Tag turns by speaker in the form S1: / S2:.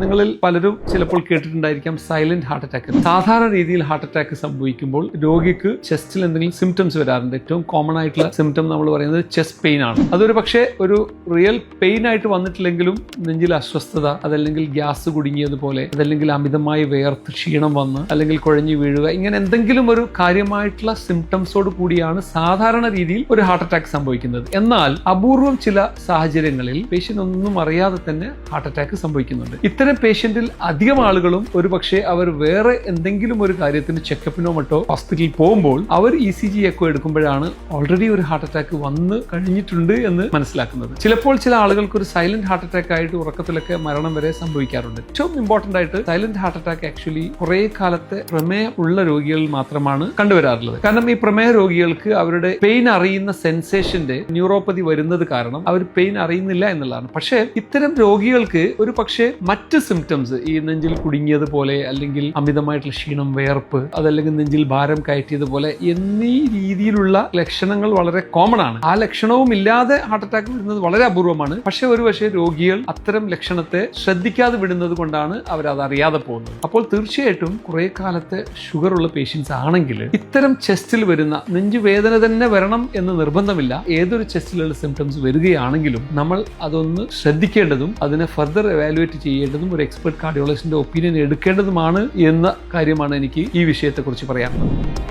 S1: നിങ്ങളിൽ പലരും ചിലപ്പോൾ കേട്ടിട്ടുണ്ടായിരിക്കാം സൈലന്റ് ഹാർട്ട് അറ്റാക്ക്. സാധാരണ രീതിയിൽ ഹാർട്ട് അറ്റാക്ക് സംഭവിക്കുമ്പോൾ രോഗിക്ക് ചെസ്റ്റിൽ എന്തെങ്കിലും സിംറ്റംസ് വരാറുണ്ട്. ഏറ്റവും കോമൺ ആയിട്ടുള്ള സിംറ്റം നമ്മൾ പറയുന്നത് ചെസ്റ്റ് പെയിൻ ആണ്. അതൊരു പക്ഷേ ഒരു റിയൽ പെയിൻ ആയിട്ട് വന്നിട്ടില്ലെങ്കിലും നെഞ്ചിൽ അസ്വസ്ഥത, അതല്ലെങ്കിൽ ഗ്യാസ് കുടുങ്ങിയതുപോലെ, അതല്ലെങ്കിൽ അമിതമായി വേർത്ത് ക്ഷീണം വന്ന്, അല്ലെങ്കിൽ കുഴഞ്ഞു വീഴുക, ഇങ്ങനെ എന്തെങ്കിലും ഒരു കാര്യമായിട്ടുള്ള സിംറ്റംസോട് കൂടിയാണ് സാധാരണ രീതിയിൽ ഒരു ഹാർട്ട് അറ്റാക്ക് സംഭവിക്കുന്നത്. എന്നാൽ അപൂർവം ചില സാഹചര്യങ്ങളിൽ പേഷ്യന്റ് ഒന്നും അറിയാതെ തന്നെ ഹാർട്ട് അറ്റാക്ക് സംഭവിക്കുന്നുണ്ട്. ഇത്തരം പേഷ്യന്റിൽ അധികം ആളുകളും ഒരുപക്ഷെ അവർ വേറെ എന്തെങ്കിലും ഒരു കാര്യത്തിന് ചെക്കപ്പിനോ മറ്റോ ഹോസ്പിറ്റലിൽ പോകുമ്പോൾ അവർ ECG എക്കോ എടുക്കുമ്പോഴാണ് ഓൾറെഡി ഒരു ഹാർട്ട് അറ്റാക്ക് വന്ന് കഴിഞ്ഞിട്ടുണ്ട് എന്ന് മനസ്സിലാക്കുന്നത്. ചിലപ്പോൾ ചില ആളുകൾക്ക് ഒരു സൈലന്റ് ഹാർട്ട് അറ്റാക്ക് ആയിട്ട് ഉറക്കത്തിലൊക്കെ മരണം വരെ സംഭവിക്കാറുണ്ട്. ഏറ്റവും ഇമ്പോർട്ടന്റ് ആയിട്ട് സൈലന്റ് ഹാർട്ട് അറ്റാക്ക് ആക്ച്വലി കുറെ കാലത്തെ പ്രമേഹം ഉള്ള രോഗികളിൽ മാത്രമാണ് കണ്ടുവരാറുള്ളത്. കാരണം ഈ പ്രമേഹ രോഗികൾക്ക് അവരുടെ പെയിൻ അറിയുന്ന സെൻസേഷന്റെ ന്യൂറോപ്പതി വരുന്നത് കാരണം അവർ പെയിൻ അറിയുന്നില്ല എന്നുള്ളതാണ്. പക്ഷേ ഇത്തരം രോഗികൾക്ക് ഒരു പക്ഷേ മറ്റ് സിംറ്റംസ്, ഈ നെഞ്ചിൽ കുടുങ്ങിയതുപോലെ, അല്ലെങ്കിൽ അമിതമായിട്ടുള്ള ക്ഷീണം, വേർപ്പ്, അതല്ലെങ്കിൽ നെഞ്ചിൽ ഭാരം കയറ്റിയതുപോലെ എന്നീ രീതിയിലുള്ള ലക്ഷണങ്ങൾ വളരെ കോമൺ ആണ്. ആ ലക്ഷണവും ഇല്ലാതെ ഹാർട്ട് അറ്റാക്ക് വരുന്നത് വളരെ അപൂർവമാണ്. പക്ഷേ ഒരുപക്ഷെ രോഗികൾ അത്തരം ലക്ഷണത്തെ ശ്രദ്ധിക്കാതെ വിടുന്നത് കൊണ്ടാണ് അവർ അത് അറിയാതെ പോകുന്നത്. അപ്പോൾ തീർച്ചയായിട്ടും കുറെ കാലത്തെ ഷുഗർ ഉള്ള പേഷ്യൻസ് ആണെങ്കിൽ ഇത്തരം ചെസ്റ്റിൽ വരുന്ന നെഞ്ചുവേദന തന്നെ വരണം എന്ന് നിർബന്ധമില്ല. ഏതൊരു ചെസ്റ്റിലുള്ള സിംറ്റംസ് വരികയാണെങ്കിലും നമ്മൾ അതൊന്ന് ശ്രദ്ധിക്കേണ്ടതും അതിനെ ഫർദർ എവാലുവേറ്റ് ചെയ്യേണ്ടതും ഒരു എക്സ്പെർട്ട് കാർഡിയോളജിസ്റ്റിന്റെ ഒപ്പീനിയൻ എടുക്കേണ്ടതുമാണ് എന്ന കാര്യമാണ് എനിക്ക് ഈ വിഷയത്തെക്കുറിച്ച് പറയാനുള്ളത്.